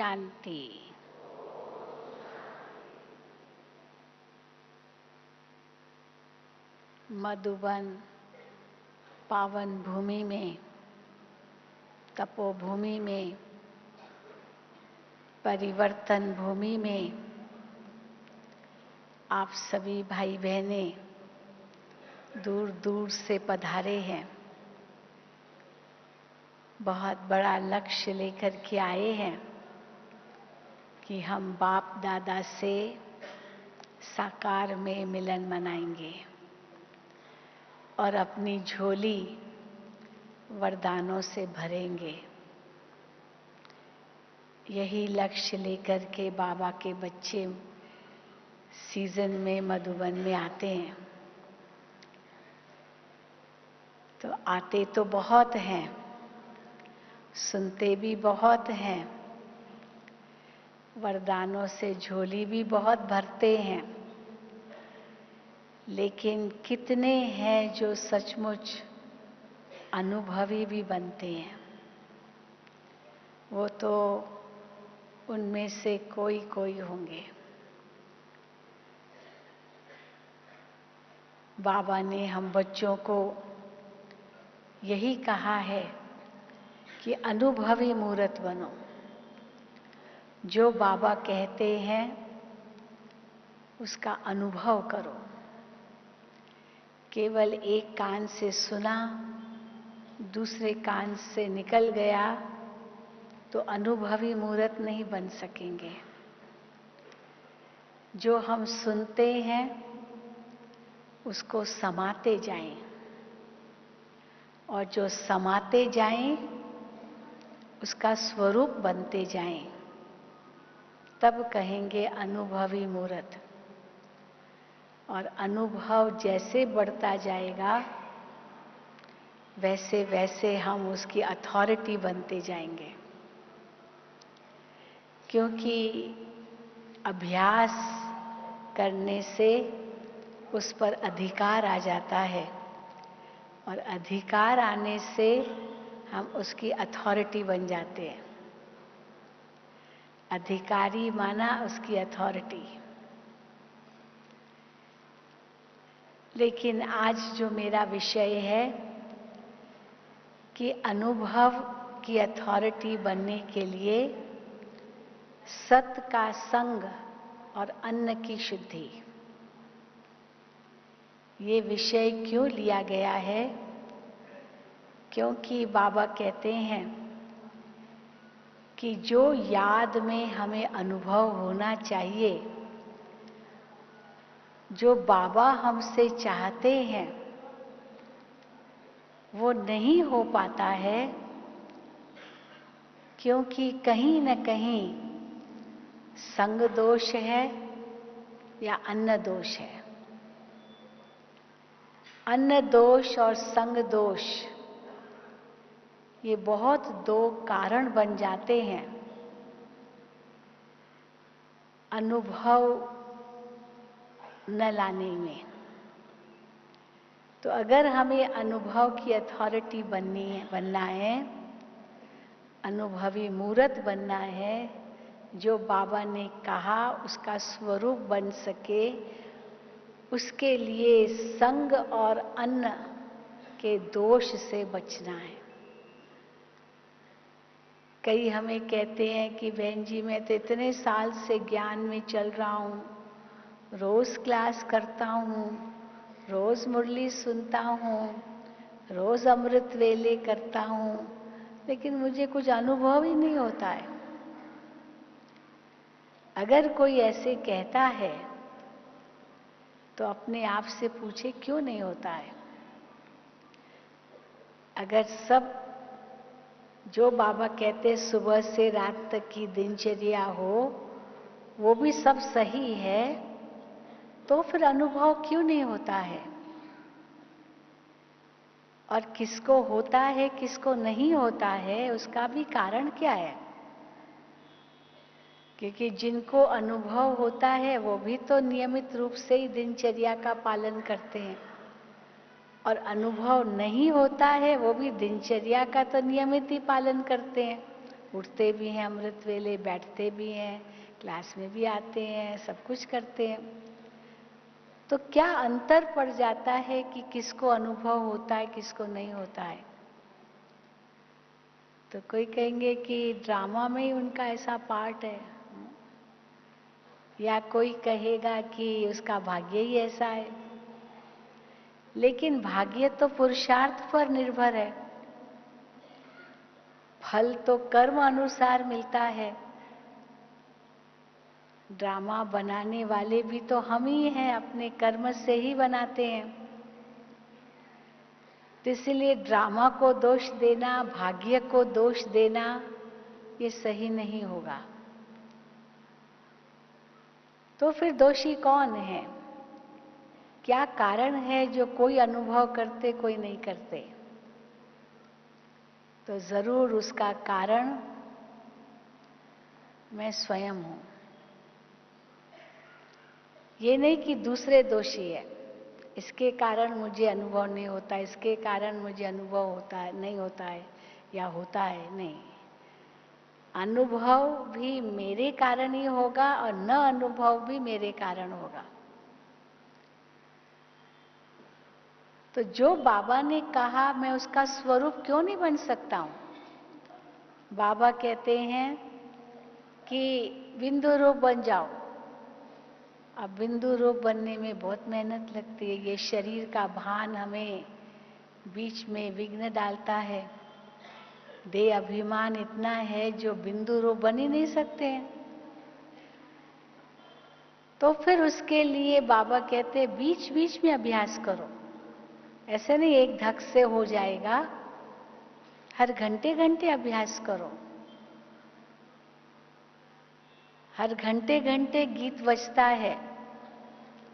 शांति। मधुबन पावन भूमि में, तपोभूमि में, परिवर्तन भूमि में आप सभी भाई बहनें दूर दूर से पधारे हैं। बहुत बड़ा लक्ष्य लेकर के आए हैं कि हम बाप दादा से साकार में मिलन मनाएंगे और अपनी झोली वरदानों से भरेंगे। यही लक्ष्य लेकर के बाबा के बच्चे सीजन में मधुबन में आते हैं। तो आते तो बहुत हैं, सुनते भी बहुत हैं, वरदानों से झोली भी बहुत भरते हैं, लेकिन कितने हैं जो सचमुच अनुभवी भी बनते हैं? वो तो उनमें से कोई कोई होंगे। बाबा ने हम बच्चों को यही कहा है कि अनुभवी मूर्त बनो। जो बाबा कहते हैं उसका अनुभव करो। केवल एक कान से सुना, दूसरे कान से निकल गया तो अनुभवी मूर्त नहीं बन सकेंगे। जो हम सुनते हैं उसको समाते जाएं, और जो समाते जाएं उसका स्वरूप बनते जाएं, तब कहेंगे अनुभवी मूर्त। और अनुभव जैसे बढ़ता जाएगा वैसे वैसे हम उसकी अथॉरिटी बनते जाएंगे, क्योंकि अभ्यास करने से उस पर अधिकार आ जाता है, और अधिकार आने से हम उसकी अथॉरिटी बन जाते हैं। अधिकारी माना उसकी अथॉरिटी। लेकिन आज जो मेरा विषय है कि अनुभव की अथॉरिटी बनने के लिए सत का संग और अन्न की शुद्धि, ये विषय क्यों लिया गया है? क्योंकि बाबा कहते हैं कि जो याद में हमें अनुभव होना चाहिए, जो बाबा हमसे चाहते हैं, वो नहीं हो पाता है, क्योंकि कहीं न कहीं संग दोष है या अन्न दोष है। अन्न दोष और संग दोष ये बहुत दो कारण बन जाते हैं अनुभव न लाने में। तो अगर हमें अनुभव की अथॉरिटी बनना है, अनुभवी मूर्त बनना है, जो बाबा ने कहा उसका स्वरूप बन सके, उसके लिए संग और अन्न के दोष से बचना है। कई हमें कहते हैं कि बहन जी मैं तो इतने साल से ज्ञान में चल रहा हूँ, रोज क्लास करता हूँ, रोज मुरली सुनता हूँ, रोज अमृत वेले करता हूँ, लेकिन मुझे कुछ अनुभव ही नहीं होता है। अगर कोई ऐसे कहता है तो अपने आप से पूछे क्यों नहीं होता है? अगर सब जो बाबा कहते सुबह से रात तक की दिनचर्या हो वो भी सब सही है, तो फिर अनुभव क्यों नहीं होता है? और किसको होता है किसको नहीं होता है उसका भी कारण क्या है? क्योंकि जिनको अनुभव होता है वो भी तो नियमित रूप से ही दिनचर्या का पालन करते हैं, और अनुभव नहीं होता है वो भी दिनचर्या का तो नियमित ही पालन करते हैं, उठते भी हैं अमृत वेले, बैठते भी हैं, क्लास में भी आते हैं, सब कुछ करते हैं। तो क्या अंतर पड़ जाता है कि किसको अनुभव होता है, किसको नहीं होता है। तो कोई कहेंगे कि ड्रामा में ही उनका ऐसा पार्ट है, या कोई कहेगा कि उसका भाग्य ही ऐसा है। लेकिन भाग्य तो पुरुषार्थ पर निर्भर है, फल तो कर्म अनुसार मिलता है। ड्रामा बनाने वाले भी तो हम ही हैं, अपने कर्म से ही बनाते हैं। तो इसलिए ड्रामा को दोष देना, भाग्य को दोष देना, ये सही नहीं होगा। तो फिर दोषी कौन है? क्या कारण है जो कोई अनुभव करते, कोई नहीं करते? तो जरूर उसका कारण मैं स्वयं हूं। ये नहीं कि दूसरे दोषी है, इसके कारण मुझे अनुभव नहीं होता, इसके कारण मुझे अनुभव होता है, नहीं होता है, या होता है। नहीं, अनुभव भी मेरे कारण ही होगा और न अनुभव भी मेरे कारण होगा। तो जो बाबा ने कहा, मैं उसका स्वरूप क्यों नहीं बन सकता हूं? बाबा कहते हैं कि बिंदु रूप बन जाओ। अब बिंदु रूप बनने में बहुत मेहनत लगती है। ये शरीर का भान हमें बीच में विघ्न डालता है। देह अभिमान इतना है जो बिंदु रूप बन ही नहीं सकते हैं। तो फिर उसके लिए बाबा कहते हैं बीच बीच में अभ्यास करो। ऐसे नहीं एक धक से हो जाएगा, हर घंटे घंटे अभ्यास करो। हर घंटे घंटे गीत बजता है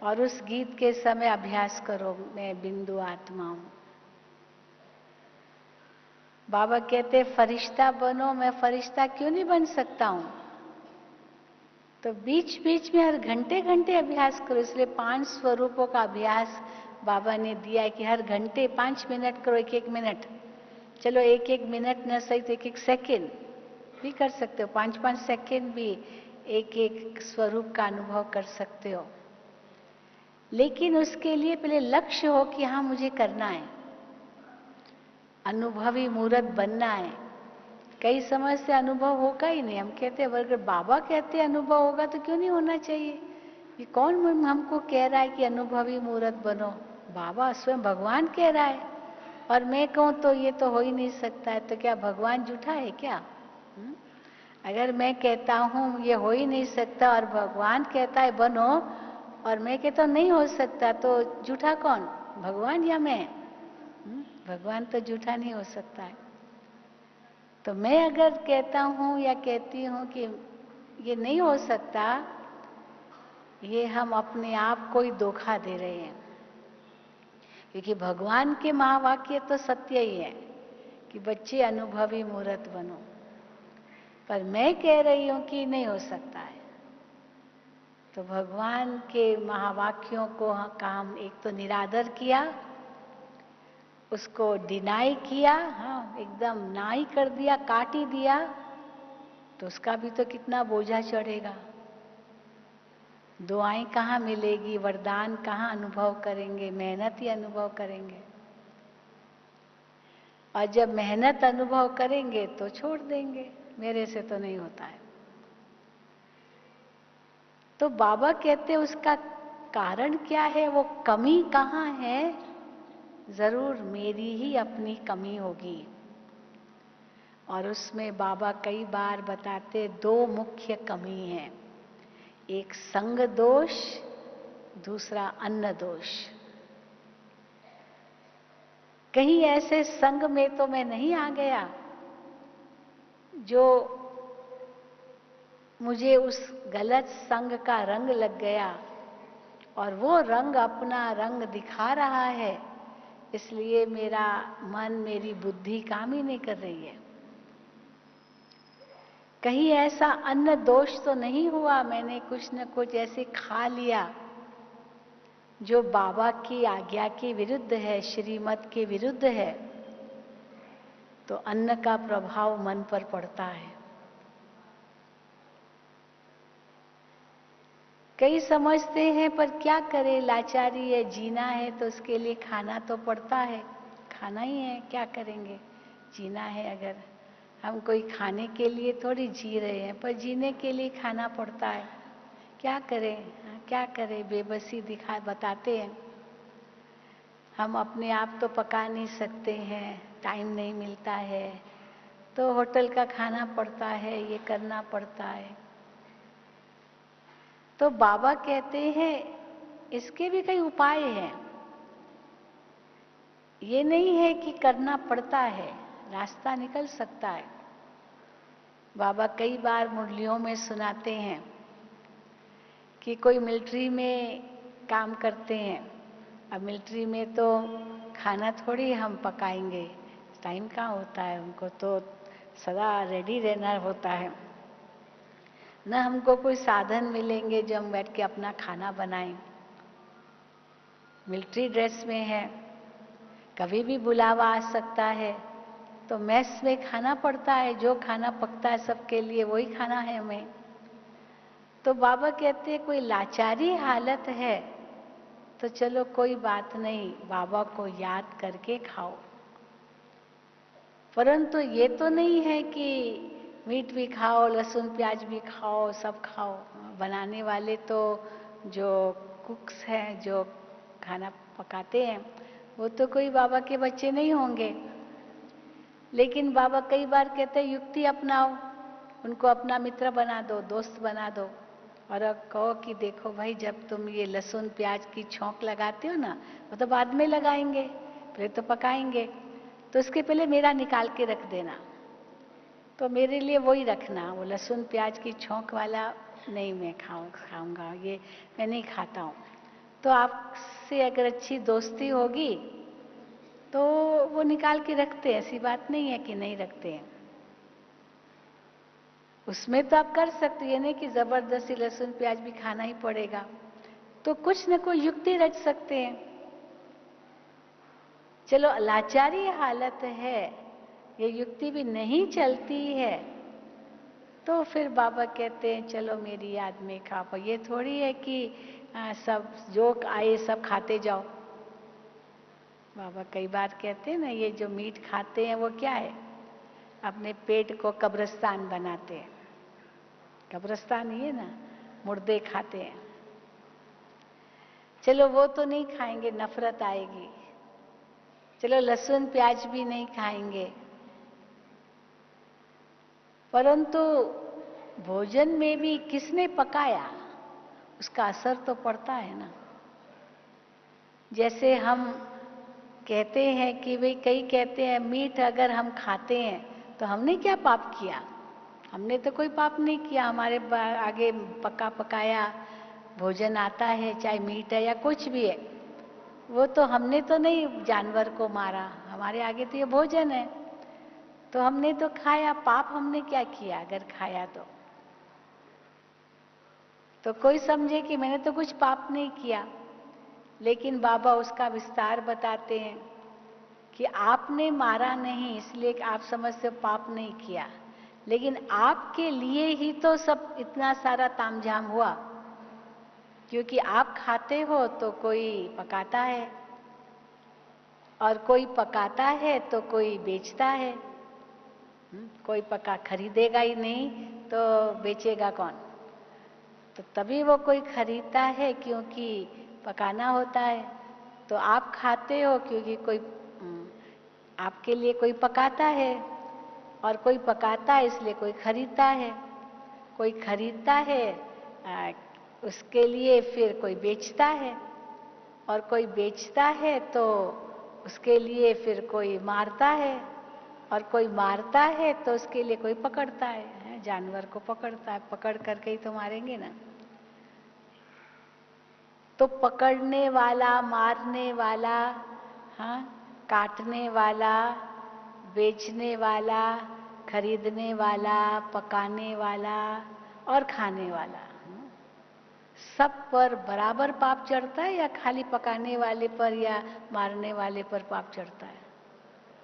और उस गीत के समय अभ्यास करो, मैं बिंदु आत्मा हूं। बाबा कहते फरिश्ता बनो, मैं फरिश्ता क्यों नहीं बन सकता हूं? तो बीच बीच में हर घंटे घंटे अभ्यास करो। इसलिए 5 स्वरूपों का अभ्यास बाबा ने दिया है कि हर घंटे 5 मिनट करो, एक एक मिनट। चलो एक एक मिनट न सही तो एक एक सेकेंड भी कर सकते हो, 5-5 सेकेंड भी एक एक स्वरूप का अनुभव कर सकते हो। लेकिन उसके लिए पहले लक्ष्य हो कि हाँ मुझे करना है, अनुभवी मूर्त बनना है। कई समय से अनुभव होगा ही नहीं। हम कहते हैं अगर बाबा कहते हैं अनुभव होगा तो क्यों नहीं होना चाहिए? ये कौन हमको कह रहा है कि अनुभवी मूर्त बनो? बाबा स्वयं भगवान कह रहा है और मैं कहूं तो ये तो हो ही नहीं सकता है। तो क्या भगवान झूठा है क्या? अगर मैं कहता हूं ये हो ही नहीं सकता और भगवान कहता है बनो और मैं कहता हूं नहीं हो सकता, तो झूठा कौन, भगवान या मैं? भगवान तो झूठा नहीं हो सकता है। तो मैं अगर कहता हूं या कहती हूं कि ये नहीं हो सकता, ये हम अपने आप को ही धोखा दे रहे हैं। क्योंकि भगवान के महावाक्य तो सत्य ही है कि बच्चे अनुभवी मूर्त बनो, पर मैं कह रही हूं कि नहीं हो सकता है। तो भगवान के महावाक्यों को काम एक तो निरादर किया, उसको डिनाई किया, हाँ एकदम नाई कर दिया, काट ही दिया, तो उसका भी तो कितना बोझा चढ़ेगा। दुआएं कहाँ मिलेगी, वरदान कहाँ अनुभव करेंगे, मेहनत ही अनुभव करेंगे। और जब मेहनत अनुभव करेंगे तो छोड़ देंगे, मेरे से तो नहीं होता है। तो बाबा कहते उसका कारण क्या है, वो कमी कहाँ है? जरूर मेरी ही अपनी कमी होगी। और उसमें बाबा कई बार बताते 2 मुख्य कमी हैं, एक संग दोष, दूसरा अन्न दोष। कहीं ऐसे संग में तो मैं नहीं आ गया जो मुझे उस गलत संग का रंग लग गया और वो रंग अपना रंग दिखा रहा है, इसलिए मेरा मन, मेरी बुद्धि काम ही नहीं कर रही है। कहीं ऐसा अन्न दोष तो नहीं हुआ, मैंने कुछ न कुछ ऐसे खा लिया जो बाबा की आज्ञा के विरुद्ध है, श्रीमत के विरुद्ध है, तो अन्न का प्रभाव मन पर पड़ता है। कई समझते हैं पर क्या करें, लाचारी है, जीना है तो उसके लिए खाना तो पड़ता है, खाना ही है, क्या करेंगे, जीना है। अगर हम कोई खाने के लिए थोड़ी जी रहे हैं, पर जीने के लिए खाना पड़ता है, क्या करें, क्या करें, बेबसी दिखा बताते हैं। हम अपने आप तो पका नहीं सकते हैं, टाइम नहीं मिलता है, तो होटल का खाना पड़ता है, ये करना पड़ता है। तो बाबा कहते हैं इसके भी कई उपाय हैं। ये नहीं है कि करना पड़ता है, रास्ता निकल सकता है। बाबा कई बार मुरलियों में सुनाते हैं कि कोई मिलिट्री में काम करते हैं। अब मिलिट्री में तो खाना थोड़ी हम पकाएंगे, टाइम कहाँ होता है, उनको तो सदा रेडी रहना होता है। न हमको कोई साधन मिलेंगे जो हम बैठ के अपना खाना बनाएं। मिलिट्री ड्रेस में है, कभी भी बुलावा आ सकता है, तो मेस में खाना पड़ता है, जो खाना पकता है सबके लिए वही खाना है हमें। तो बाबा कहते हैं कोई लाचारी हालत है तो चलो कोई बात नहीं, बाबा को याद करके खाओ। परंतु ये तो नहीं है कि मीट भी खाओ, लहसुन प्याज भी खाओ, सब खाओ। बनाने वाले तो जो कुक्स हैं, जो खाना पकाते हैं, वो तो कोई बाबा के बच्चे नहीं होंगे। लेकिन बाबा कई बार कहते हैं युक्ति अपनाओ, उनको अपना मित्र बना दो, दोस्त बना दो, और अब कहो कि देखो भाई, जब तुम ये लहसुन प्याज की छौंक लगाते हो ना, वो तो बाद में लगाएंगे, पहले तो पकाएंगे, तो उसके पहले मेरा निकाल के रख देना। तो मेरे लिए वही रखना, वो लहसुन प्याज की छौंक वाला नहीं मैं खाऊंगा, ये मैं नहीं खाता हूँ। तो आपसे अगर अच्छी दोस्ती होगी तो वो निकाल के रखते हैं, ऐसी बात नहीं है कि नहीं रखते हैं। उसमें तो आप कर सकते, ये नहीं कि जबरदस्ती लहसुन प्याज भी खाना ही पड़ेगा। तो कुछ न कोई युक्ति रच सकते हैं। चलो लाचारी हालत है, ये युक्ति भी नहीं चलती है, तो फिर बाबा कहते हैं चलो मेरी याद में खाओ। ये थोड़ी है कि सब जो आए सब खाते जाओ। बाबा कई बार कहते हैं ना, ये जो मीट खाते हैं वो क्या है, अपने पेट को कब्रिस्तान बनाते हैं। कब्रिस्तान ही है ना, मुर्दे खाते हैं। चलो वो तो नहीं खाएंगे, नफरत आएगी। चलो लहसुन प्याज भी नहीं खाएंगे, परंतु भोजन में भी किसने पकाया उसका असर तो पड़ता है ना। जैसे हम कहते हैं कि भाई, कई कहते हैं मीट अगर हम खाते हैं तो हमने क्या पाप किया, हमने तो कोई पाप नहीं किया, हमारे आगे पका पकाया भोजन आता है, चाहे मीट है या कुछ भी है, वो तो हमने तो नहीं जानवर को मारा, हमारे आगे तो ये भोजन है, तो हमने तो खाया, पाप हमने क्या किया अगर खाया तो कोई समझे कि मैंने तो कुछ पाप नहीं किया। लेकिन बाबा उसका विस्तार बताते हैं कि आपने मारा नहीं, इसलिए आप समझते हो पाप नहीं किया, लेकिन आपके लिए ही तो सब इतना सारा तामझाम हुआ, क्योंकि आप खाते हो तो कोई पकाता है, और कोई पकाता है तो कोई बेचता है। कोई पका खरीदेगा ही नहीं तो बेचेगा कौन, तो तभी वो कोई खरीदता है क्योंकि पकाना होता है। तो आप खाते हो क्योंकि कोई आपके लिए कोई पकाता है, और कोई पकाता है इसलिए कोई खरीदता है, कोई खरीदता है उसके लिए फिर कोई बेचता है, और कोई बेचता है तो उसके लिए फिर कोई मारता है, और कोई मारता है तो उसके लिए कोई पकड़ता है, जानवर को पकड़ता है, पकड़ करके ही तो मारेंगे ना। तो पकड़ने वाला, मारने वाला, हाँ, काटने वाला, बेचने वाला, खरीदने वाला, पकाने वाला और खाने वाला, सब पर बराबर पाप चढ़ता है, या खाली पकाने वाले पर या मारने वाले पर पाप चढ़ता है?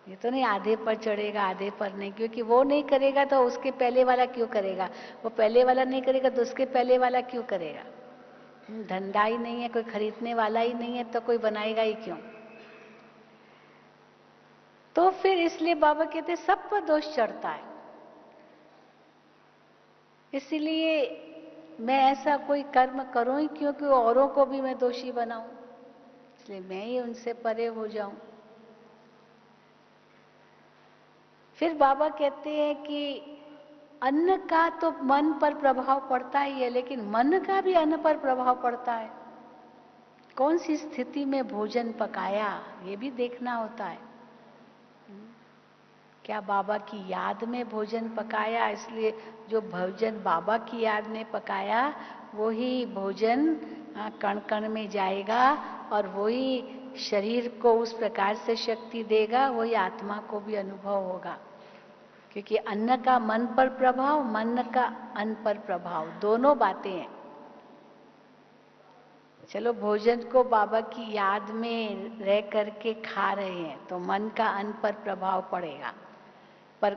ये तो नहीं आधे पर चढ़ेगा आधे पर नहीं, क्योंकि वो नहीं करेगा तो उसके पहले वाला क्यों करेगा, वो पहले वाला नहीं करेगा तो उसके पहले वाला क्यों करेगा। धंधा ही नहीं है, कोई खरीदने वाला ही नहीं है, तो कोई बनाएगा ही क्यों? तो फिर इसलिए बाबा कहते सब पर दोष चढ़ता है। इसलिए मैं ऐसा कोई कर्म करूं ही क्यों कि औरों को भी मैं दोषी बनाऊं, इसलिए मैं ही उनसे परे हो जाऊं। फिर बाबा कहते हैं कि अन्न का तो मन पर प्रभाव पड़ता ही है, लेकिन मन का भी अन्न पर प्रभाव पड़ता है। कौन सी स्थिति में भोजन पकाया, ये भी देखना होता है। क्या बाबा की याद में भोजन पकाया, इसलिए जो भोजन बाबा की याद में पकाया वही भोजन कण कण में जाएगा और वही शरीर को उस प्रकार से शक्ति देगा, वही आत्मा को भी अनुभव होगा। क्योंकि अन्न का मन पर प्रभाव, मन का अन्न पर प्रभाव, दोनों बातें हैं। चलो भोजन को बाबा की याद में रह करके खा रहे हैं तो मन का अन्न पर प्रभाव पड़ेगा, पर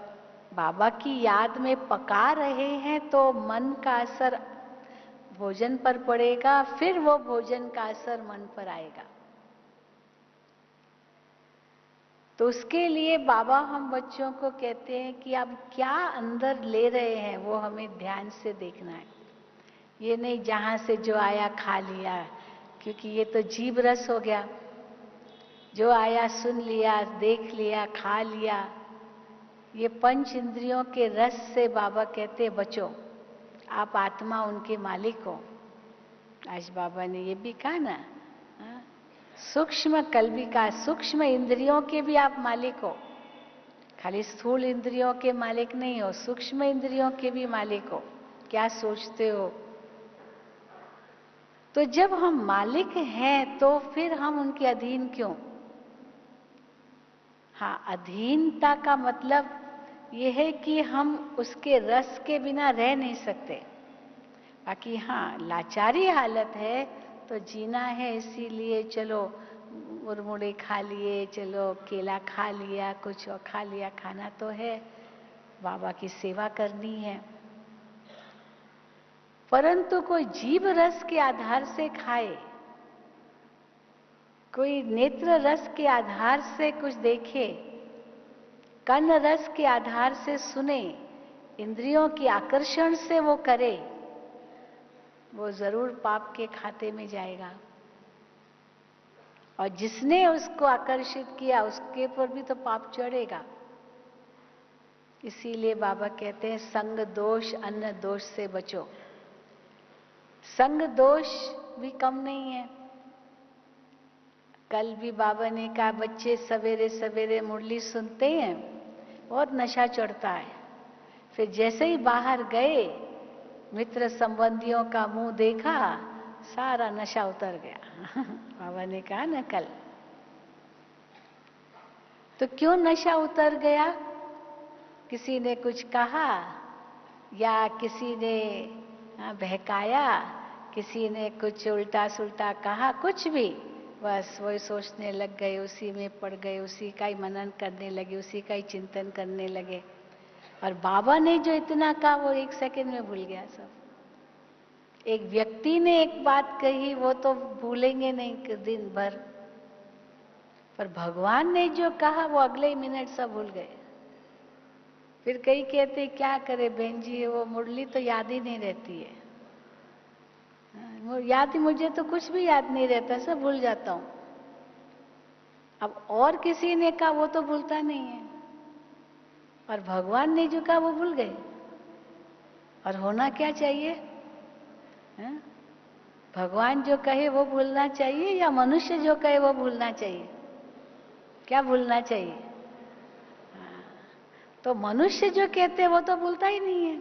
बाबा की याद में पका रहे हैं तो मन का असर भोजन पर पड़ेगा, फिर वो भोजन का असर मन पर आएगा। तो उसके लिए बाबा हम बच्चों को कहते हैं कि आप क्या अंदर ले रहे हैं वो हमें ध्यान से देखना है। ये नहीं जहां से जो आया खा लिया, क्योंकि ये तो जीभ रस हो गया। जो आया सुन लिया, देख लिया, खा लिया। ये पंच इंद्रियों के रस से बाबा कहते बचो, आप आत्मा उनके मालिक हो। आज बाबा ने ये भी कहा ना, सूक्ष्म कल्विका, सूक्ष्म इंद्रियों के भी आप मालिक हो, खाली स्थूल इंद्रियों के मालिक नहीं हो, सूक्ष्म इंद्रियों के भी मालिक हो। क्या सोचते हो? तो जब हम मालिक हैं तो फिर हम उनके अधीन क्यों? हाँ, अधीनता का मतलब यह है कि हम उसके रस के बिना रह नहीं सकते। बाकी हाँ, लाचारी हालत है तो जीना है, इसीलिए चलो मुरमुरे खा लिए, चलो केला खा लिया, कुछ और खा लिया, खाना तो है, बाबा की सेवा करनी है। परंतु कोई जीभ रस के आधार से खाए, कोई नेत्र रस के आधार से कुछ देखे, कर्ण रस के आधार से सुने, इंद्रियों के आकर्षण से वो करे, वो जरूर पाप के खाते में जाएगा। और जिसने उसको आकर्षित किया उसके पर भी तो पाप चढ़ेगा। इसीलिए बाबा कहते हैं संग दोष अन्न दोष से बचो। संग दोष भी कम नहीं है। कल भी बाबा ने कहा बच्चे सवेरे सवेरे मुरली सुनते हैं, बहुत नशा चढ़ता है, फिर जैसे ही बाहर गए मित्र संबंधियों का मुंह देखा, सारा नशा उतर गया। बाबा ने कहा ना कल। तो क्यों नशा उतर गया? किसी ने कुछ कहा या किसी ने बहकाया, किसी ने कुछ उल्टा सुल्टा कहा, कुछ भी, बस वही सोचने लग गए, उसी में पड़ गए, उसी का ही मनन करने लगे, उसी का ही चिंतन करने लगे। और बाबा ने जो इतना कहा वो एक सेकंड में भूल गया सब। एक व्यक्ति ने एक बात कही वो तो भूलेंगे नहीं दिन भर, पर भगवान ने जो कहा वो अगले ही मिनट सब भूल गए। फिर कई कहते क्या करे बहन जी, वो मुरली तो याद ही नहीं रहती है। याद ही, मुझे तो कुछ भी याद नहीं रहता, सब भूल जाता हूं। अब और किसी ने कहा वो तो भूलता नहीं है, और भगवान ने जो कहा वो भूल गए। और होना क्या चाहिए? भगवान जो कहे वो भूलना चाहिए या मनुष्य जो कहे वो भूलना चाहिए? क्या भूलना चाहिए? तो मनुष्य जो कहते हैं वो तो भूलता ही नहीं है,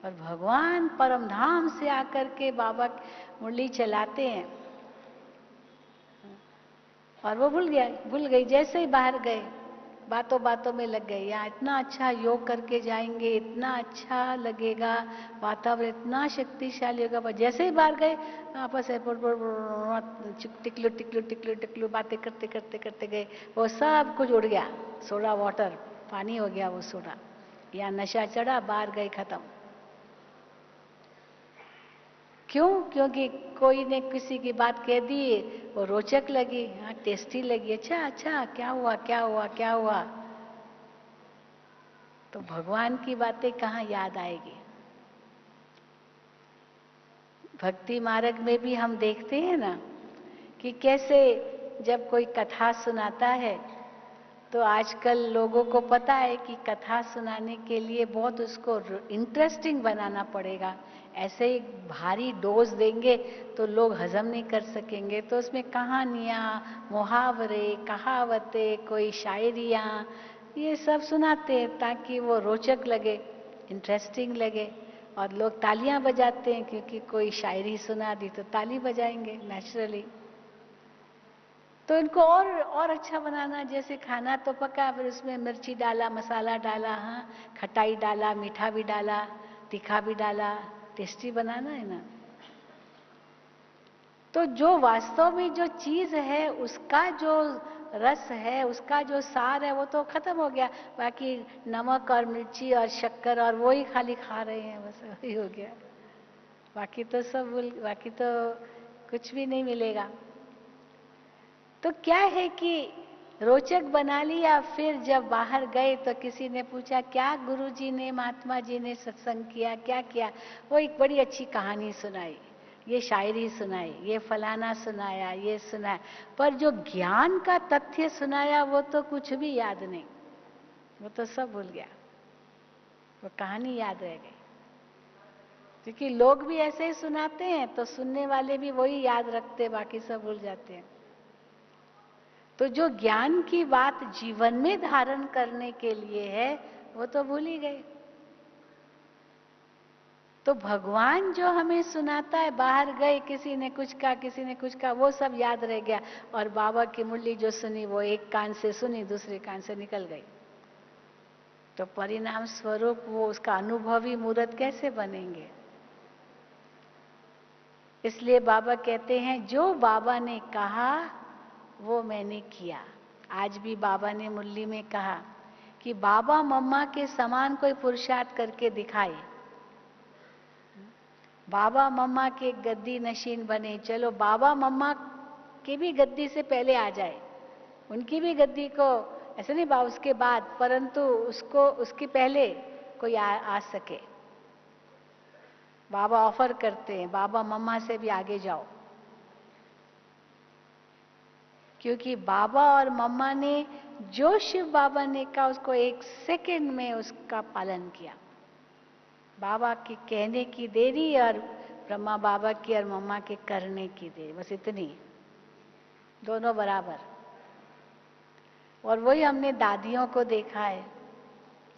और भगवान परम धाम से आकर के बाबा मुरली चलाते हैं और वो भूल गई। जैसे ही बाहर गए बातों बातों में लग गए, यहाँ इतना अच्छा योग करके जाएंगे, इतना अच्छा लगेगा, वातावरण इतना शक्तिशाली होगा, पर जैसे ही बाहर गए आपस में टिकलू टिकलू टिकलू टिकलू बातें करते करते करते गए, वो सब कुछ उड़ गया, सोडा वाटर पानी हो गया वो सोडा। यहाँ नशा चढ़ा, बाहर गए खत्म। क्यों? क्योंकि कोई ने किसी की बात कह दी, वो रोचक लगी, हाँ टेस्टी लगी, अच्छा अच्छा क्या हुआ क्या हुआ क्या हुआ। तो भगवान की बातें कहाँ याद आएगी? भक्ति मार्ग में भी हम देखते हैं ना कि कैसे जब कोई कथा सुनाता है तो आजकल लोगों को पता है कि कथा सुनाने के लिए बहुत उसको इंटरेस्टिंग बनाना पड़ेगा। ऐसे ही भारी डोज देंगे तो लोग हजम नहीं कर सकेंगे, तो उसमें कहानियाँ, मुहावरे, कहावतें, कोई शायरियाँ, ये सब सुनाते हैं ताकि वो रोचक लगे, इंटरेस्टिंग लगे। और लोग तालियां बजाते हैं क्योंकि कोई शायरी सुना दी तो ताली बजाएंगे नेचुरली। तो इनको और अच्छा बनाना, जैसे खाना तो पका, फिर उसमें मिर्ची डाला, मसाला डाला, हाँ खटाई डाला, मीठा भी डाला, तीखा भी डाला, टेस्टी बनाना है ना। तो जो वास्तव में जो चीज है उसका जो रस है, उसका जो सार है, वो तो खत्म हो गया। बाकी नमक और मिर्ची और शक्कर और वो ही खाली खा रहे हैं, बस वही हो गया। बाकी तो बाकी तो कुछ भी नहीं मिलेगा। तो क्या है कि रोचक बना लिया, फिर जब बाहर गए तो किसी ने पूछा क्या गुरुजी ने, महात्मा जी ने सत्संग किया, क्या किया? वो एक बड़ी अच्छी कहानी सुनाई, ये शायरी सुनाई, ये फलाना सुनाया, ये सुनाया, पर जो ज्ञान का तथ्य सुनाया वो तो कुछ भी याद नहीं, वो तो सब भूल गया, वो कहानी याद रह गई। क्योंकि लोग भी ऐसे ही सुनाते हैं तो सुनने वाले भी वही याद रखते, बाकी सब भूल जाते हैं। तो जो ज्ञान की बात जीवन में धारण करने के लिए है वो तो भूल ही गए। तो भगवान जो हमें सुनाता है, बाहर गए किसी ने कुछ कहा, किसी ने कुछ कहा, वो सब याद रह गया। और बाबा की मुरली जो सुनी वो एक कान से सुनी, दूसरे कान से निकल गई, तो परिणाम स्वरूप वो उसका अनुभवी मूर्त कैसे बनेंगे? इसलिए बाबा कहते हैं जो बाबा ने कहा वो मैंने किया। आज भी बाबा ने मुरली में कहा कि बाबा मम्मा के समान कोई पुरुषार्थ करके दिखाए, बाबा मम्मा के गद्दी नशीन बने। चलो बाबा मम्मा की भी गद्दी से पहले आ जाए, उनकी भी गद्दी को ऐसे नहीं बाबा उसके बाद, परंतु उसको उसके पहले कोई आ सके। बाबा ऑफर करते हैं बाबा मम्मा से भी आगे जाओ, क्योंकि बाबा और मम्मा ने जो शिव बाबा ने कहा उसको एक सेकंड में उसका पालन किया। बाबा की कहने की देरी और ब्रह्मा बाबा की और मम्मा के करने की देरी, बस इतनी, दोनों बराबर। और वही हमने दादियों को देखा है,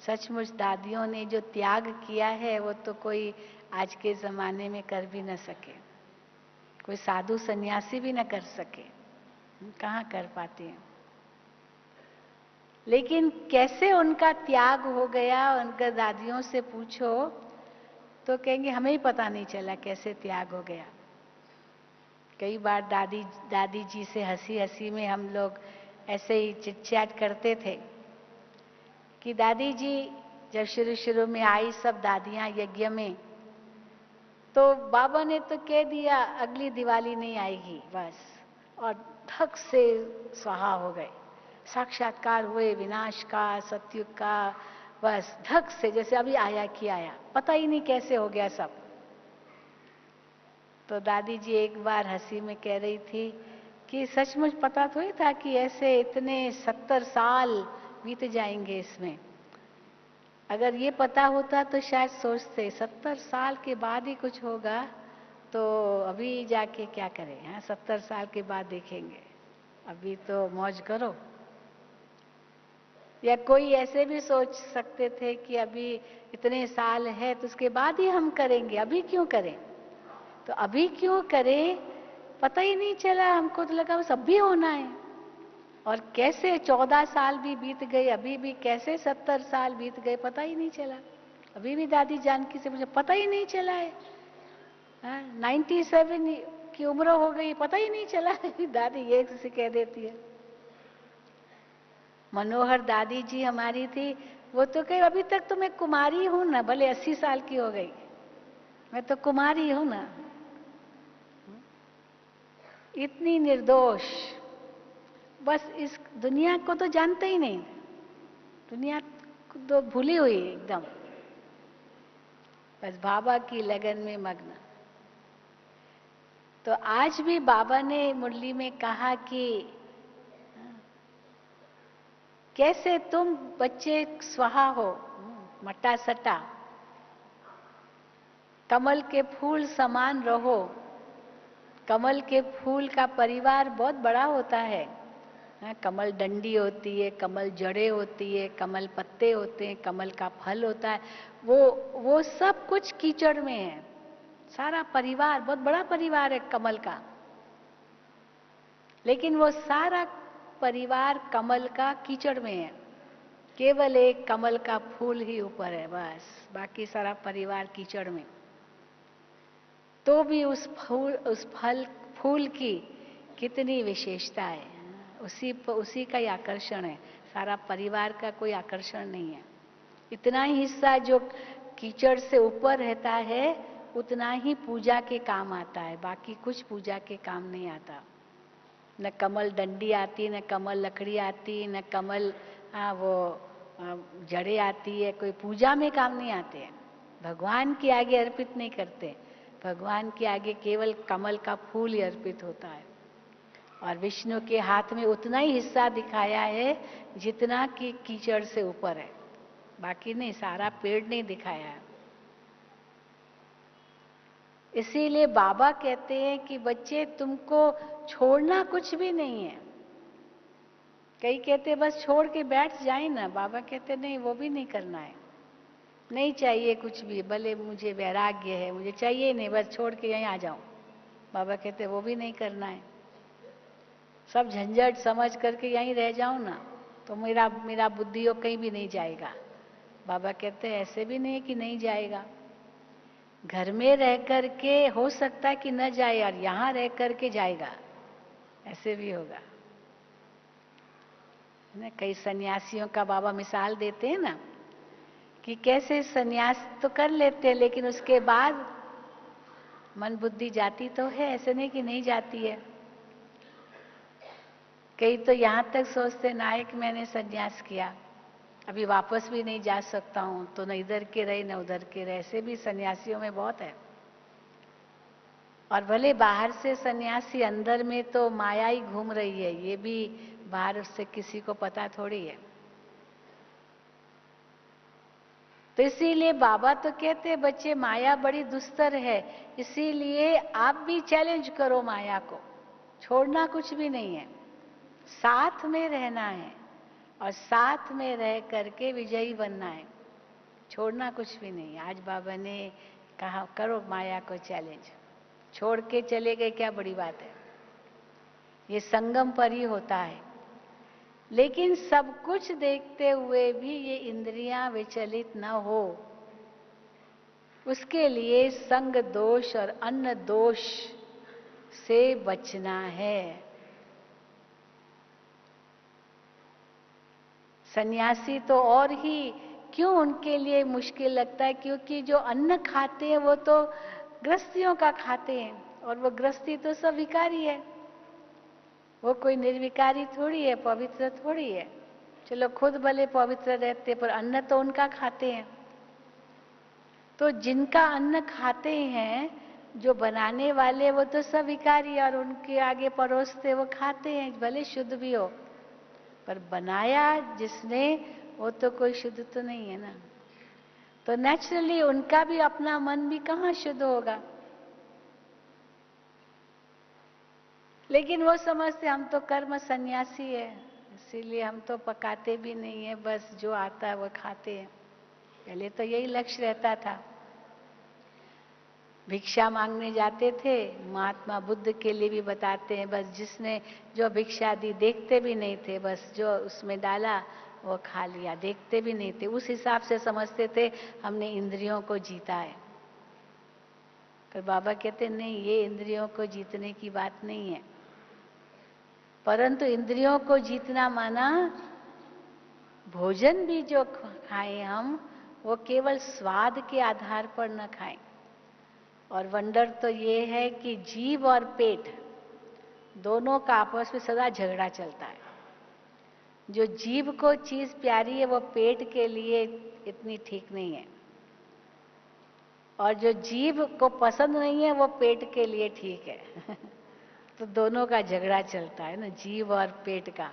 सचमुच दादियों ने जो त्याग किया है वो तो कोई आज के जमाने में कर भी न सके, कोई साधु सन्यासी भी न कर सके, कहाँ कर पाते हैं। लेकिन कैसे उनका त्याग हो गया, उनका दादियों से पूछो तो कहेंगे हमें ही पता नहीं चला कैसे त्याग हो गया। कई बार दादी जी से हंसी हंसी में हम लोग ऐसे ही चिट-चैट करते थे कि दादी जी जब शुरू शुरू में आई सब दादियां यज्ञ में, तो बाबा ने तो कह दिया अगली दिवाली नहीं आएगी बस, और धक से स्वाहा हो गए। साक्षात्कार हुए विनाश का, सत्युग का, बस धक से जैसे अभी आया कि आया, पता ही नहीं कैसे हो गया सब। तो दादी जी एक बार हंसी में कह रही थी कि सचमुच पता तो ही था कि ऐसे इतने 70 साल बीत जाएंगे इसमें। अगर ये पता होता तो शायद सोचते 70 साल के बाद ही कुछ होगा, तो अभी जाके क्या करें, हाँ 70 साल के बाद देखेंगे, अभी तो मौज करो। या कोई ऐसे भी सोच सकते थे कि अभी इतने साल है तो उसके बाद ही हम करेंगे, अभी क्यों करें? तो अभी क्यों करें पता ही नहीं चला, हमको तो लगा बस अभी होना है। और कैसे 14 साल भी बीत गए, अभी भी कैसे 70 साल बीत गए पता ही नहीं चला। अभी भी दादी जानकी से मुझे पता ही नहीं चला है, 97 की उम्र हो गई पता ही नहीं चला है। दादी ये से कह देती है। मनोहर दादी जी हमारी थी, वो तो कही अभी तक तो मैं कुमारी हूं ना, भले 80 साल की हो गई, मैं तो कुमारी हूं ना। इतनी निर्दोष, बस इस दुनिया को तो जानते ही नहीं, दुनिया को तो भूली हुई एकदम, बस बाबा की लगन में मग्न। तो आज भी बाबा ने मुरली में कहा कि कैसे तुम बच्चे स्वाहा हो, मटा सटा, कमल के फूल समान रहो। कमल के फूल का परिवार बहुत बड़ा होता है। कमल डंडी होती है, कमल जड़ें होती है, कमल पत्ते होते हैं, कमल का फल होता है। वो सब कुछ कीचड़ में है। सारा परिवार, बहुत बड़ा परिवार है कमल का, लेकिन वो सारा परिवार कमल का कीचड़ में है। केवल एक कमल का फूल ही ऊपर है, बस बाकी सारा परिवार कीचड़ में। तो भी उस फूल की कितनी विशेषता है, उसी का ही आकर्षण है, सारा परिवार का कोई आकर्षण नहीं है। इतना ही हिस्सा जो कीचड़ से ऊपर रहता है उतना ही पूजा के काम आता है, बाकी कुछ पूजा के काम नहीं आता। न कमल डंडी आती, न कमल लकड़ी आती, न कमल जड़ें आती है, कोई पूजा में काम नहीं आते हैं। भगवान के आगे अर्पित नहीं करते, भगवान के आगे केवल कमल का फूल ही अर्पित होता है। और विष्णु के हाथ में उतना ही हिस्सा दिखाया है जितना कि कीचड़ से ऊपर है, बाकी नहीं, सारा पेड़ नहीं दिखाया है। इसीलिए बाबा कहते हैं कि बच्चे तुमको छोड़ना कुछ भी नहीं है। कई कहते बस छोड़ के बैठ जाए ना, बाबा कहते नहीं, वो भी नहीं करना है। नहीं चाहिए कुछ भी, भले मुझे वैराग्य है, मुझे चाहिए नहीं, बस छोड़ के यहीं आ जाऊं। बाबा कहते वो भी नहीं करना है। सब झंझट समझ करके यहीं रह जाऊं ना, तो मेरा बुद्धि हो कहीं भी नहीं जाएगा। बाबा कहते हैं ऐसे भी नहीं कि नहीं जाएगा, घर में रह करके हो सकता है कि न जाए और यहां रह करके जाएगा, ऐसे भी होगा ना। कई सन्यासियों का बाबा मिसाल देते हैं ना कि कैसे सन्यास तो कर लेते हैं लेकिन उसके बाद मन बुद्धि जाती तो है, ऐसे नहीं कि नहीं जाती है। कई तो यहां तक सोचते नायक मैंने सन्यास किया, अभी वापस भी नहीं जा सकता हूं, तो न इधर के रहे न उधर के रहे, ऐसे भी सन्यासियों में बहुत है। और भले बाहर से सन्यासी, अंदर में तो माया ही घूम रही है, ये भी बाहर से किसी को पता थोड़ी है। तो इसीलिए बाबा तो कहते हैं बच्चे माया बड़ी दुस्तर है, इसीलिए आप भी चैलेंज करो माया को। छोड़ना कुछ भी नहीं है, साथ में रहना है और साथ में रह करके विजयी बनना है। छोड़ना कुछ भी नहीं। आज बाबा ने कहा करो माया को चैलेंज, छोड़ के चले गए, क्या बड़ी बात है। ये संगम पर ही होता है। लेकिन सब कुछ देखते हुए भी ये इंद्रियां विचलित न हो, उसके लिए संग दोष और अन्न दोष से बचना है। सन्यासी तो और ही क्यों उनके लिए मुश्किल लगता है, क्योंकि जो अन्न खाते हैं वो तो गृहस्थियों का खाते हैं, और वो गृहस्थी तो सब विकारी है, वो कोई निर्विकारी थोड़ी है, पवित्र थोड़ी है। चलो खुद भले पवित्र रहते पर अन्न तो उनका खाते हैं। तो जिनका अन्न खाते हैं, जो बनाने वाले, वो तो सब विकारी, और उनके आगे परोसते वो खाते हैं, भले शुद्ध भी हो, पर बनाया जिसने वो तो कोई शुद्ध तो नहीं है ना। तो नेचुरली उनका भी अपना मन भी कहाँ शुद्ध होगा। लेकिन वो समझते हम तो कर्म सन्यासी है, इसीलिए हम तो पकाते भी नहीं है, बस जो आता है वो खाते हैं। पहले तो यही लक्ष्य रहता था। भिक्षा मांगने जाते थे, महात्मा बुद्ध के लिए भी बताते हैं, बस जिसने जो भिक्षा दी देखते भी नहीं थे, बस जो उसमें डाला वो खा लिया, देखते भी नहीं थे। उस हिसाब से समझते थे हमने इंद्रियों को जीता है। पर बाबा कहते नहीं, ये इंद्रियों को जीतने की बात नहीं है, परंतु इंद्रियों को जीतना माना भोजन भी जो खाएं हम, वो केवल स्वाद के आधार पर न खाएं। और वंडर तो ये है कि जीभ और पेट दोनों का आपस में सदा झगड़ा चलता है। जो जीभ को चीज प्यारी है वो पेट के लिए इतनी ठीक नहीं है, और जो जीभ को पसंद नहीं है वो पेट के लिए ठीक है। तो दोनों का झगड़ा चलता है ना, जीभ और पेट का।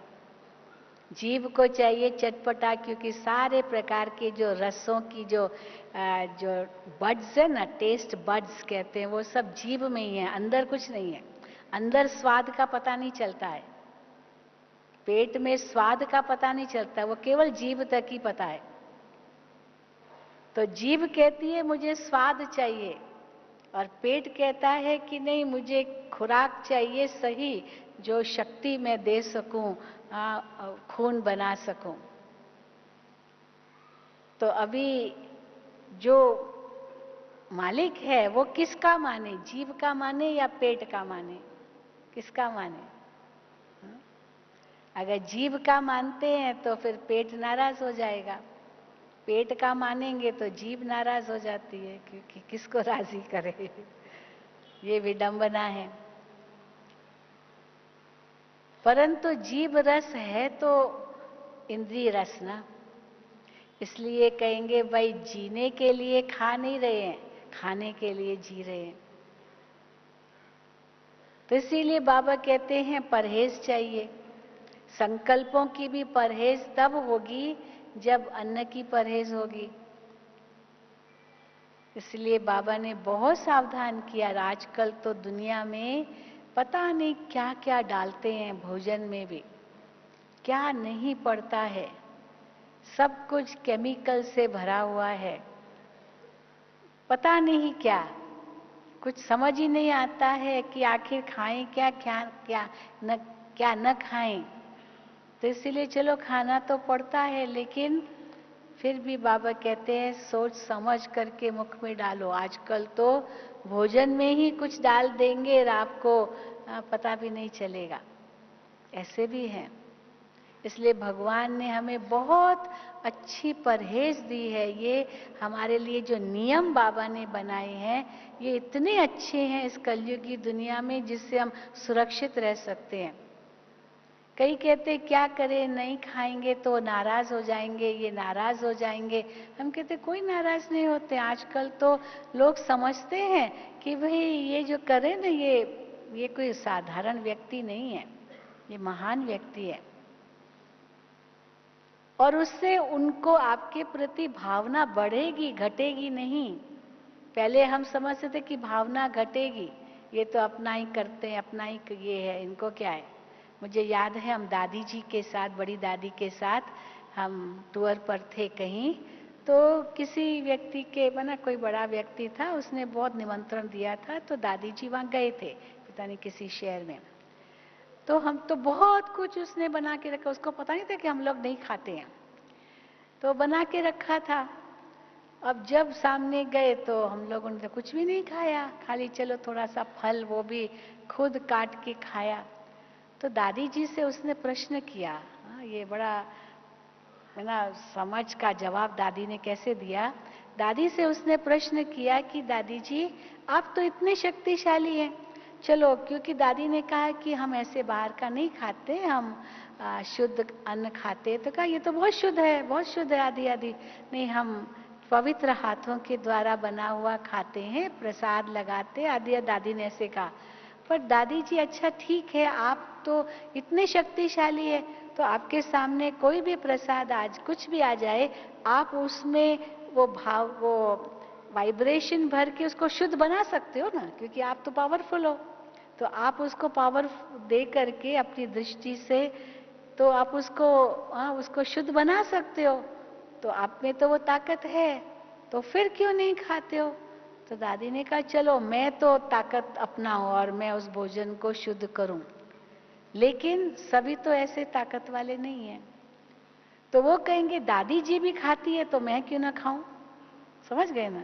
जीभ को चाहिए चटपटा, क्योंकि सारे प्रकार के जो रसों की जो बड्स है ना, टेस्ट बड्स कहते हैं, वो सब जीभ में ही है, अंदर कुछ नहीं है। अंदर स्वाद का पता नहीं चलता है, पेट में स्वाद का पता नहीं चलता, वो केवल जीभ तक ही पता है। तो जीभ कहती है मुझे स्वाद चाहिए, और पेट कहता है कि नहीं, मुझे खुराक चाहिए सही, जो शक्ति मैं दे सकूं, खून बना सकूं। तो अभी जो मालिक है वो किसका माने, जीभ का माने या पेट का माने, किसका माने? अगर जीभ का मानते हैं तो फिर पेट नाराज हो जाएगा, पेट का मानेंगे तो जीभ नाराज हो जाती है, क्योंकि किसको राजी करे। ये विडंबना है। परंतु जीभ रस है तो इंद्रिय रस ना, इसलिए कहेंगे भाई जीने के लिए खा नहीं रहे हैं, खाने के लिए जी रहे हैं। तो इसीलिए बाबा कहते हैं परहेज चाहिए। संकल्पों की भी परहेज तब होगी जब अन्न की परहेज होगी। इसलिए बाबा ने बहुत सावधान किया। आजकल तो दुनिया में पता नहीं क्या क्या डालते हैं भोजन में भी, क्या नहीं पड़ता है, सब कुछ केमिकल से भरा हुआ है, पता नहीं क्या, कुछ समझ ही नहीं आता है कि आखिर खाएं क्या क्या क्या न खाएं। तो इसीलिए चलो खाना तो पड़ता है, लेकिन फिर भी बाबा कहते हैं सोच समझ करके मुख में डालो। आजकल तो भोजन में ही कुछ डाल देंगे और आपको पता भी नहीं चलेगा, ऐसे भी हैं। इसलिए भगवान ने हमें बहुत अच्छी परहेज दी है। ये हमारे लिए जो नियम बाबा ने बनाए हैं, ये इतने अच्छे हैं इस कलयुग की दुनिया में, जिससे हम सुरक्षित रह सकते हैं। कई कहते क्या करें, नहीं खाएंगे तो नाराज हो जाएंगे, ये नाराज हो जाएंगे। हम कहते कोई नाराज नहीं होते। आजकल तो लोग समझते हैं कि भाई ये जो करे ना, ये कोई साधारण व्यक्ति नहीं है, ये महान व्यक्ति है, और उससे उनको आपके प्रति भावना बढ़ेगी, घटेगी नहीं। पहले हम समझते थे कि भावना घटेगी, ये तो अपना ही करते हैं, अपना ही ये है, इनको क्या है। मुझे याद है हम दादी जी के साथ, बड़ी दादी के साथ हम टूर पर थे कहीं, तो किसी व्यक्ति के बना कोई बड़ा व्यक्ति था, उसने बहुत निमंत्रण दिया था, तो दादी जी वहाँ गए थे, पता नहीं किसी शहर में। तो हम तो बहुत कुछ उसने बना के रखा, उसको पता नहीं था कि हम लोग नहीं खाते हैं, तो बना के रखा था। अब जब सामने गए तो हम लोगों ने तो कुछ भी नहीं खाया, खाली चलो थोड़ा सा फल, वो भी खुद काट के खाया। तो दादी जी से उसने प्रश्न किया, ये बड़ा है ना समझ का जवाब दादी ने कैसे दिया। दादी से उसने प्रश्न किया कि दादी जी आप तो इतने शक्तिशाली हैं, चलो, क्योंकि दादी ने कहा कि हम ऐसे बाहर का नहीं खाते, हम शुद्ध अन्न खाते। तो कहा ये तो बहुत शुद्ध है, बहुत शुद्ध है, आदि आदि नहीं, हम पवित्र हाथों के द्वारा बना हुआ खाते हैं, प्रसाद लगाते, आदि। दादी ने ऐसे कहा। पर दादी जी अच्छा ठीक है, आप तो इतने शक्तिशाली है, तो आपके सामने कोई भी प्रसाद आज कुछ भी आ जाए, आप उसमें वो भाव, वो वाइब्रेशन भर के उसको शुद्ध बना सकते हो ना, क्योंकि आप तो पावरफुल हो। तो आप उसको पावर दे करके अपनी दृष्टि से, तो आप उसको शुद्ध बना सकते हो, तो आप में तो वो ताकत है, तो फिर क्यों नहीं खाते हो? तो दादी ने कहा चलो मैं तो ताकत अपनाऊं और मैं उस भोजन को शुद्ध करूं, लेकिन सभी तो ऐसे ताकत वाले नहीं हैं। तो वो कहेंगे दादी जी भी खाती है तो मैं क्यों ना खाऊं। समझ गए ना,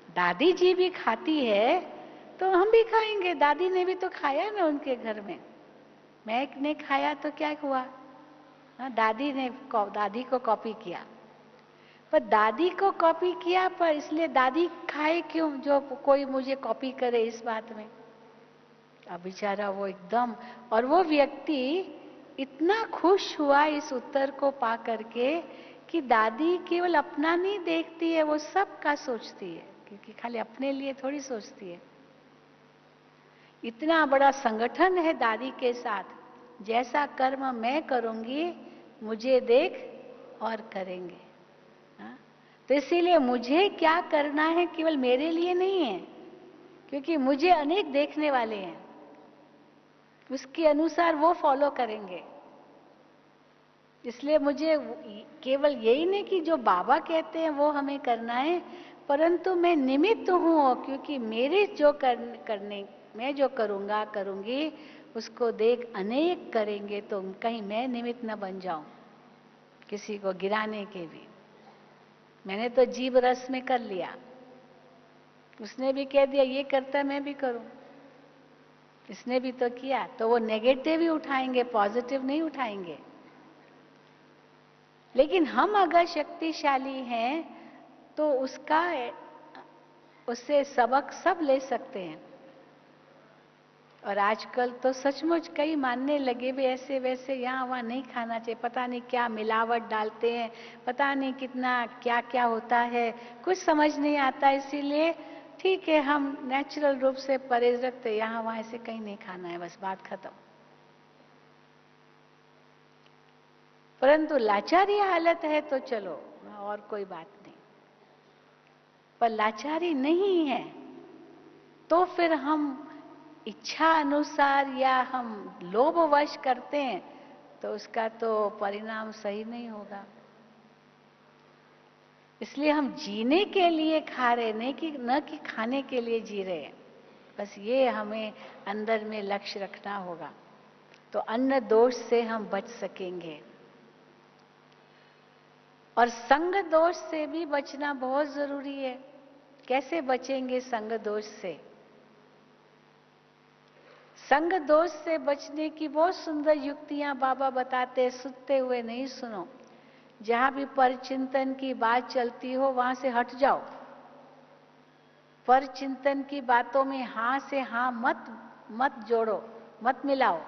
दादी जी भी खाती है तो हम भी खाएंगे, दादी ने भी तो खाया ना उनके घर में, मैं ने खाया तो क्या हुआ। हाँ, दादी को कॉपी किया, पर दादी को कॉपी किया, पर इसलिए दादी खाए क्यों जो कोई मुझे कॉपी करे इस बात में। अब बेचारा वो एकदम, और वो व्यक्ति इतना खुश हुआ इस उत्तर को पा करके कि दादी केवल अपना नहीं देखती है, वो सबका सोचती है, क्योंकि खाली अपने लिए थोड़ी सोचती है। इतना बड़ा संगठन है दादी के साथ, जैसा कर्म मैं करूंगी मुझे देख और करेंगे। हाँ? तो इसीलिए मुझे क्या करना है केवल मेरे लिए नहीं है, क्योंकि मुझे अनेक देखने वाले हैं, उसके अनुसार वो फॉलो करेंगे। इसलिए मुझे केवल यही नहीं कि जो बाबा कहते हैं वो हमें करना है, परंतु मैं निमित्त हूं, क्योंकि मेरे जो करने मैं जो करूंगा करूंगी उसको देख अनेक करेंगे, तो कहीं मैं निमित्त न बन जाऊं किसी को गिराने के भी। मैंने तो जीव रस में कर लिया, उसने भी कह दिया ये करता मैं भी करूं, इसने भी तो किया, तो वो नेगेटिव ही उठाएंगे, पॉजिटिव नहीं उठाएंगे। लेकिन हम अगर शक्तिशाली हैं तो उससे सबक सब ले सकते हैं। और आजकल तो सचमुच कई मानने लगे भी ऐसे वैसे यहाँ वहाँ नहीं खाना चाहिए, पता नहीं क्या मिलावट डालते हैं, पता नहीं कितना क्या क्या होता है, कुछ समझ नहीं आता। इसीलिए ठीक है, हम नेचुरल रूप से परहेज रखते, यहाँ वहाँ ऐसे कहीं नहीं खाना है, बस बात खत्म। परंतु लाचारी हालत है तो चलो और कोई बात नहीं, पर लाचारी नहीं है तो फिर हम इच्छा अनुसार या हम लोभवश करते हैं तो उसका तो परिणाम सही नहीं होगा। इसलिए हम जीने के लिए खा रहे, नहीं कि न कि खाने के लिए जी रहे हैं। बस ये हमें अंदर में लक्ष्य रखना होगा, तो अन्न दोष से हम बच सकेंगे। और संग दोष से भी बचना बहुत जरूरी है। कैसे बचेंगे संग दोष से? संग दोष से बचने की बहुत सुंदर युक्तियां बाबा बताते हैं, सुनते हुए नहीं सुनो। जहां भी परचिंतन की बात चलती हो वहां से हट जाओ। परचिंतन की बातों में हां से हां मत जोड़ो, मत मिलाओ।